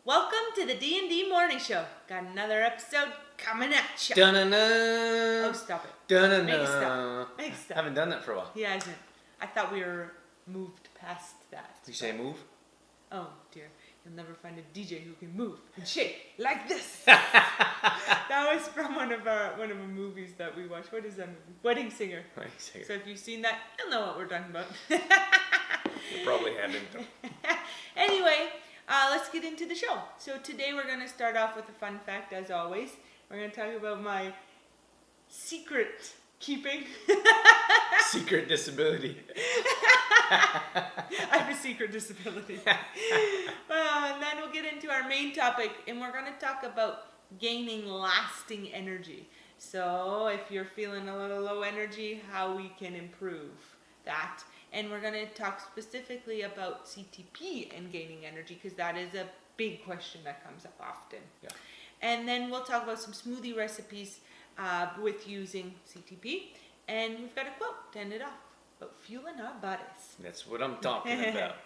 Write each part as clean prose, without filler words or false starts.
Welcome to the D&D Morning Show. Got another episode coming at you. Dun-na-na. Oh, stop it. Dun-na-na. Make it stop. Make it stop. Haven't done that for a while. He hasn't. I thought we were moved past that. Did you say move? Oh, dear. You'll never find a DJ who can move and shake like this. That was from one of our movies that we watched. What is that movie? Wedding Singer. Wedding Singer. So if you've seen that, you'll know what we're talking about. You probably haven't. Anyway, let's get into the show. So today we're going to start off with a fun fact, as always. We're going to talk about my secret keeping. Secret disability. I have a secret disability. And then we'll get into our main topic, and we're going to talk about gaining lasting energy. So if you're feeling a little low energy, how we can improve that. And we're going to talk specifically about CTP and gaining energy, because that is a big question that comes up often. Yeah. And then we'll talk about some smoothie recipes with using CTP. And we've got a quote to end it off about fueling our bodies. That's what I'm talking about.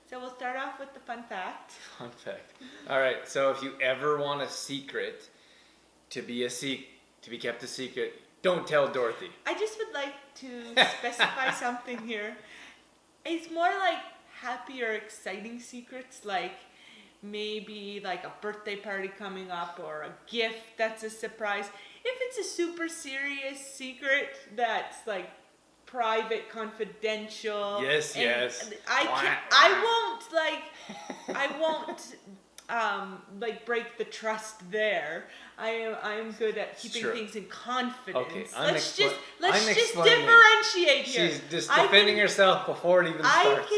So we'll start off with the fun fact. Fun fact. All right. So if you ever want a secret to be kept a secret, don't tell Dorothy. I just would like to specify something here. It's more like happy or exciting secrets, like maybe like a birthday party coming up or a gift that's a surprise. If it's a super serious secret that's like private, confidential. Yes, yes. I won't like break the trust there. I am good at keeping things in confidence. Okay, let's just differentiate here. She's just defending herself before it even starts.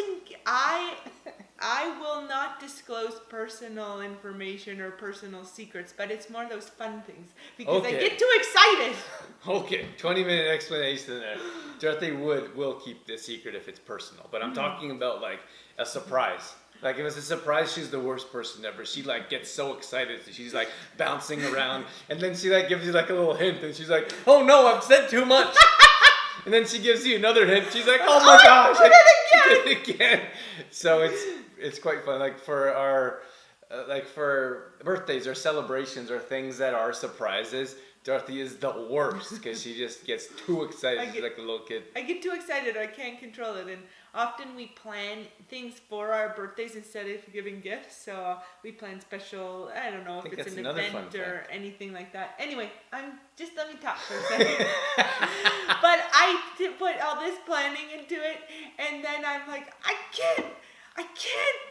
I will not disclose personal information or personal secrets, but it's more those fun things because I get too excited. Okay, 20-minute explanation there. Dorothy will keep the secret if it's personal, but I'm talking about like a surprise. Like if it's a surprise, she's the worst person ever. She like gets so excited, she's like bouncing around, and then she like gives you like a little hint, and she's like, "Oh no, I've said too much." And then she gives you another hint. She's like, "Oh my gosh, I did it again." So it's quite fun. Like for our for birthdays or celebrations or things that are surprises, Dorothy is the worst because she just gets too excited. She's like a little kid. I get too excited. I can't control it. And often we plan things for our birthdays instead of giving gifts. So we plan special, I don't know if it's an event or anything like that. Anyway, let me talk for a second. But I put all this planning into it. And then I'm like, I can't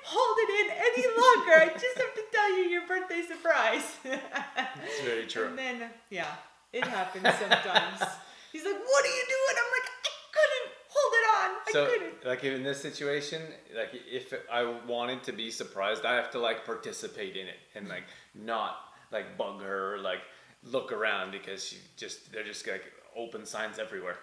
hold it in any longer. I just have to tell you your birthday surprise. That's very true. And then, it happens sometimes. He's like, "What are you doing?" I'm like, "I couldn't hold it on. I couldn't." Like in this situation, like if I wanted to be surprised, I have to like participate in it and like not like bug her or like look around because they're just like open signs everywhere.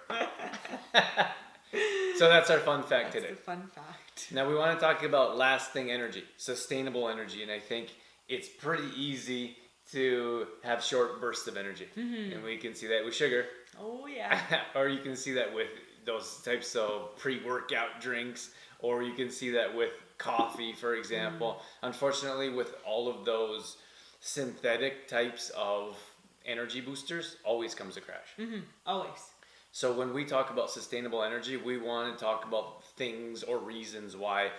So that's our fun fact today. That's the fun fact. Now we want to talk about lasting energy, sustainable energy, and I think it's pretty easy to have short bursts of energy. Mm-hmm. And we can see that with sugar. Oh yeah. Or you can see that with those types of pre-workout drinks, or you can see that with coffee, for example. Unfortunately, with all of those synthetic types of energy boosters, always comes a crash. Mm-hmm. Always. So when we talk about sustainable energy, we want to talk about things or reasons why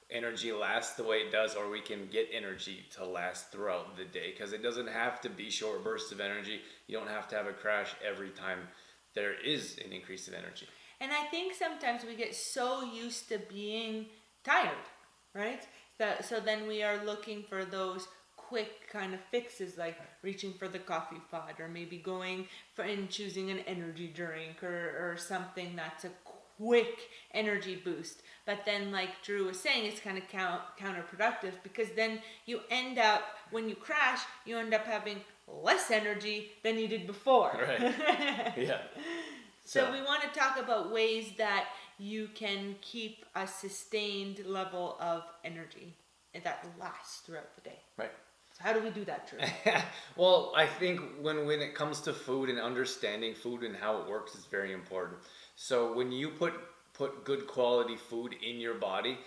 energy lasts the way it does, or we can get energy to last throughout the day. Because it doesn't have to be short bursts of energy. You don't have to have a crash every time there is an increase of energy. And I think sometimes we get so used to being tired, right? So then we are looking for those quick kind of fixes, like reaching for the coffee pod, or maybe going for and choosing an energy drink or something that's a quick energy boost. But then, like Drew was saying, it's kind of counterproductive, because then you end up, when you crash, you end up having less energy than you did before. Right. Yeah. So we want to talk about ways that you can keep a sustained level of energy that lasts throughout the day. Right. How do we do that, Drew? Well, I think when it comes to food and understanding food and how it works is very important. So when you put good quality food in your body,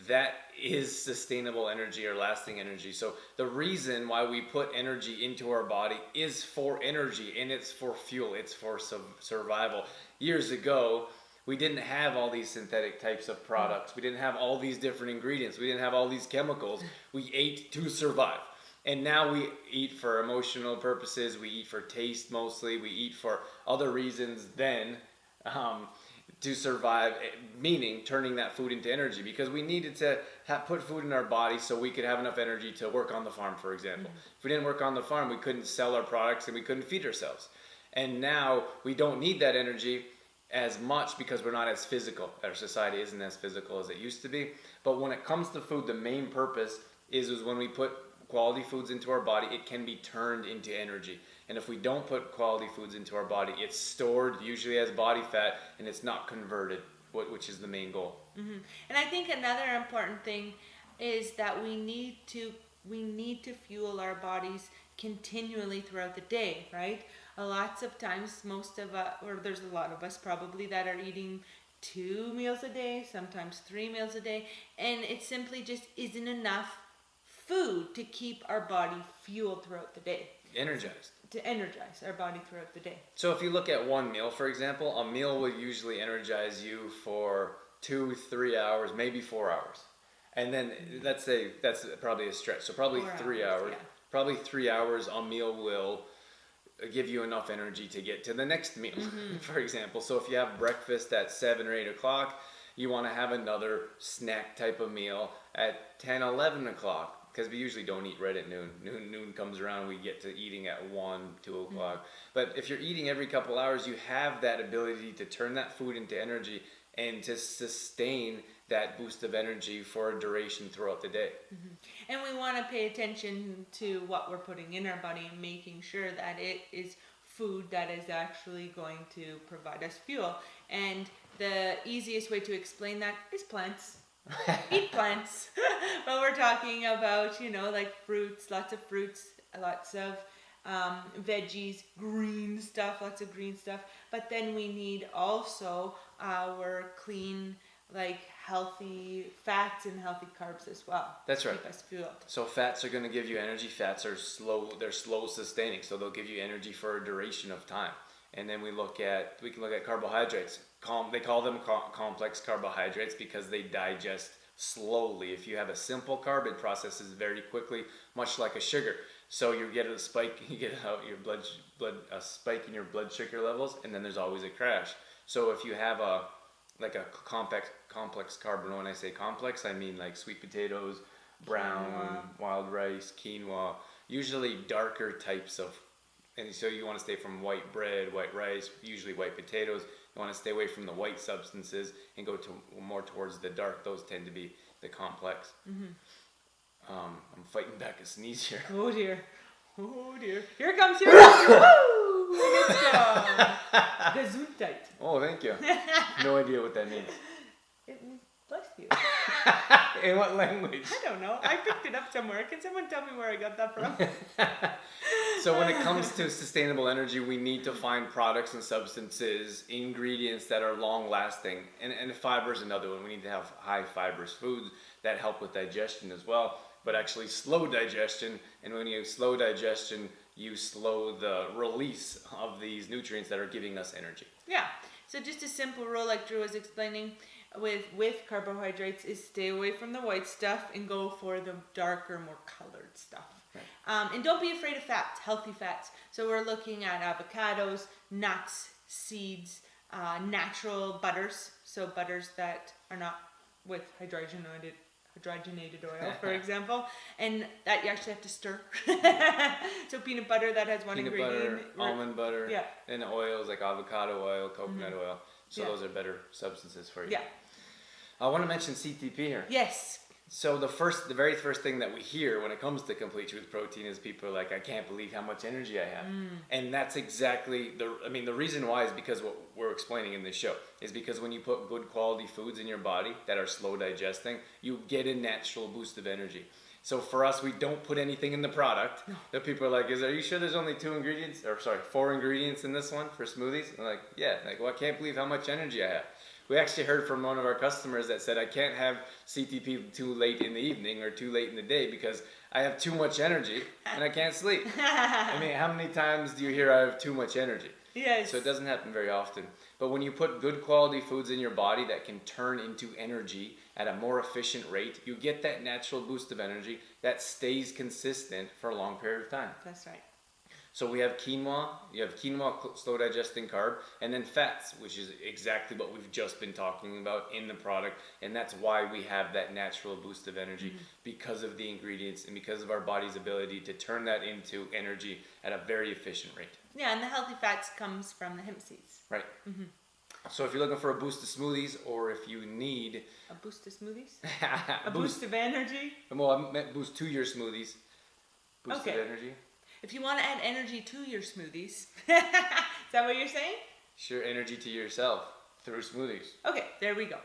that is sustainable energy or lasting energy. So the reason why we put energy into our body is for energy, and it's for fuel, it's for survival. Years ago, we didn't have all these synthetic types of products. We didn't have all these different ingredients. We didn't have all these chemicals. We ate to survive. And now we eat for emotional purposes. We eat for taste mostly. We eat for other reasons then to survive, meaning turning that food into energy, because we needed to put food in our body so we could have enough energy to work on the farm, for example. If we didn't work on the farm, we couldn't sell our products and we couldn't feed ourselves. And now we don't need that energy as much because we're not as physical. Our society isn't as physical as it used to be. But when it comes to food, the main purpose is when we put quality foods into our body, it can be turned into energy. And if we don't put quality foods into our body, it's stored usually as body fat and it's not converted, which is the main goal. Mm-hmm. And I think another important thing is that we need to fuel our bodies continually throughout the day, right? Lots of times, most of us, or there's a lot of us probably, that are eating 2 meals a day, sometimes 3 meals a day, and it simply just isn't enough food to keep our body fueled throughout the day. Energized. To energize our body throughout the day. So if you look at one meal, for example, a meal will usually energize you for 2-3 hours, maybe 4 hours. And then let's say that's probably a stretch. So probably 3 hours. Yeah. Probably 3 hours a meal will give you enough energy to get to the next meal, for example. So if you have breakfast at 7 or 8 o'clock, you want to have another snack type of meal at 10, 11 o'clock. Because we usually don't eat right at noon. Noon comes around, we get to eating at 1, 2 o'clock. But if you're eating every couple hours, you have that ability to turn that food into energy and to sustain that boost of energy for a duration throughout the day. Mm-hmm. And we want to pay attention to what we're putting in our body and making sure that it is food that is actually going to provide us fuel. And the easiest way to explain that is plants. Eat plants. But we're talking about, like fruits, lots of veggies, green stuff, lots of green stuff. But then we need also our clean, healthy fats and healthy carbs as well. That's right. Keep us fueled. So fats are going to give you energy. Fats are they're slow sustaining, so they'll give you energy for a duration of time. And then we can look at carbohydrates. They call them complex carbohydrates because they digest slowly. If you have a simple carb, it processes very quickly, much like a sugar. So you get a spike, you get a spike in your blood sugar levels, and then there's always a crash. So if you have a complex carb, and when I say complex, I mean like sweet potatoes, brown, wild rice, quinoa, usually darker types of. And so you want to stay from white bread, white rice, usually white potatoes. You want to stay away from the white substances and go to more towards the dark. Those tend to be the complex. Mm-hmm. I'm fighting back a sneeze here. Oh dear. Here it comes. Woo! Let's go. Gesundheit. Oh, thank you. No idea what that means. It means bless you. In what language? I don't know. I picked it up somewhere. Can someone tell me where I got that from? So when it comes to sustainable energy, we need to find products and substances, ingredients that are long lasting. And fiber is another one. We need to have high fibrous foods that help with digestion as well, but actually slow digestion. And when you slow digestion, you slow the release of these nutrients that are giving us energy. Yeah. So just a simple rule, like Drew was explaining, with carbohydrates is stay away from the white stuff and go for the darker, more colored stuff. Right. And don't be afraid of fats, healthy fats. So we're looking at avocados, nuts, seeds, natural butters. So butters that are not with hydrogenated oil, for example, and that you actually have to stir. So peanut butter that has one ingredient. Peanut butter, almond butter, and oils like avocado oil, coconut oil. So those are better substances for you. Yeah. I want to mention CTP here. Yes. So the very first thing that we hear when it comes to Complete Truth Protein is people are like, I can't believe how much energy I have. And that's exactly the reason why is because what we're explaining in this show is because when you put good quality foods in your body that are slow digesting, you get a natural boost of energy. So for us, we don't put anything in the product. No. That people are like, are you sure there's only 4 ingredients in this one for smoothies? I'm like, yeah. Like, well, I can't believe how much energy I have. We actually heard from one of our customers that said, I can't have CTP too late in the evening or too late in the day because I have too much energy and I can't sleep. I mean, how many times do you hear I have too much energy? Yes. So it doesn't happen very often. But when you put good quality foods in your body that can turn into energy at a more efficient rate, you get that natural boost of energy that stays consistent for a long period of time. That's right. So we have quinoa, slow digesting carb, and then fats, which is exactly what we've just been talking about in the product. And that's why we have that natural boost of energy, because of the ingredients and because of our body's ability to turn that into energy at a very efficient rate. Yeah, and the healthy fats comes from the hemp seeds. Right. So if you're looking for a boost of smoothies, or if you need A boost of smoothies? a A boost of energy? well, I meant boost to your smoothies. Boost Okay. of energy. If you want to add energy to your smoothies, is that what you're saying? Sure, energy to yourself through smoothies. Okay, there we go.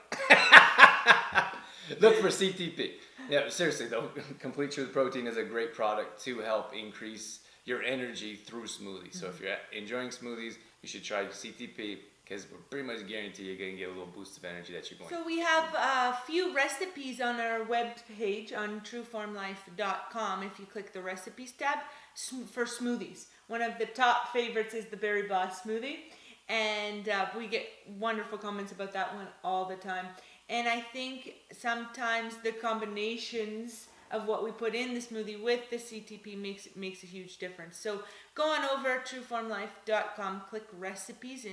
Look for CTP. Yeah, seriously though, Complete Truth Protein is a great product to help increase your energy through smoothies. So if you're enjoying smoothies, you should try CTP, because we're pretty much guarantee you're going to get a little boost of energy that you're going. So we have a few recipes on our web page on trueformlife.com. If you click the recipes tab for smoothies, one of the top favorites is the Berry Boss smoothie, and we get wonderful comments about that one all the time. And I think sometimes the combinations of what we put in the smoothie with the CTP makes a huge difference. So go on over trueformlife.com, click recipes,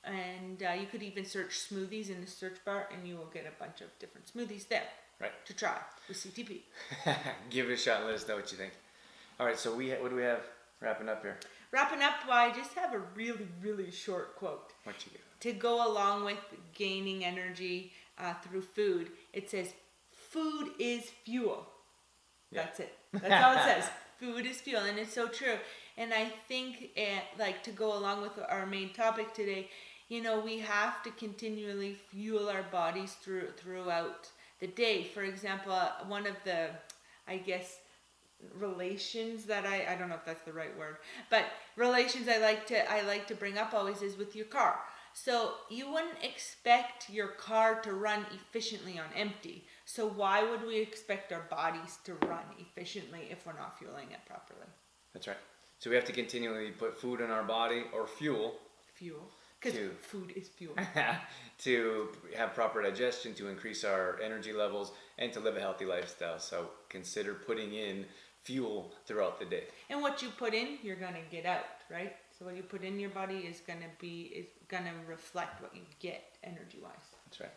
and you could even search smoothies in the search bar, and you will get a bunch of different smoothies there. Right. To try with CTP. Give it a shot and let us know what you think. All right, so what do we have wrapping up here? Wrapping up, I just have a really, really short quote. What you got? To go along with gaining energy through food, it says, "Food is fuel." Yeah. That's it. That's all it says. Food is fuel, and it's so true. And I think, like, to go along with our main topic today, we have to continually fuel our bodies throughout the day. For example, one of the, I guess, relations that I don't know if that's the right word, but relations I like to bring up always is with your car. So you wouldn't expect your car to run efficiently on empty. So why would we expect our bodies to run efficiently if we're not fueling it properly? That's right. So we have to continually put food in our body, or fuel. Because food is fuel. To have proper digestion, to increase our energy levels, and to live a healthy lifestyle. So consider putting in fuel throughout the day. And what you put in, you're going to get out, right? So what you put in your body is going to reflect what you get energy-wise. That's right.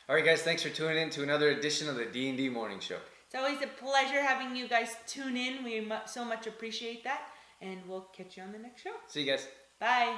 All right, guys, thanks for tuning in to another edition of the D&D Morning Show. It's always a pleasure having you guys tune in. We so much appreciate that. And we'll catch you on the next show. See you guys. Bye.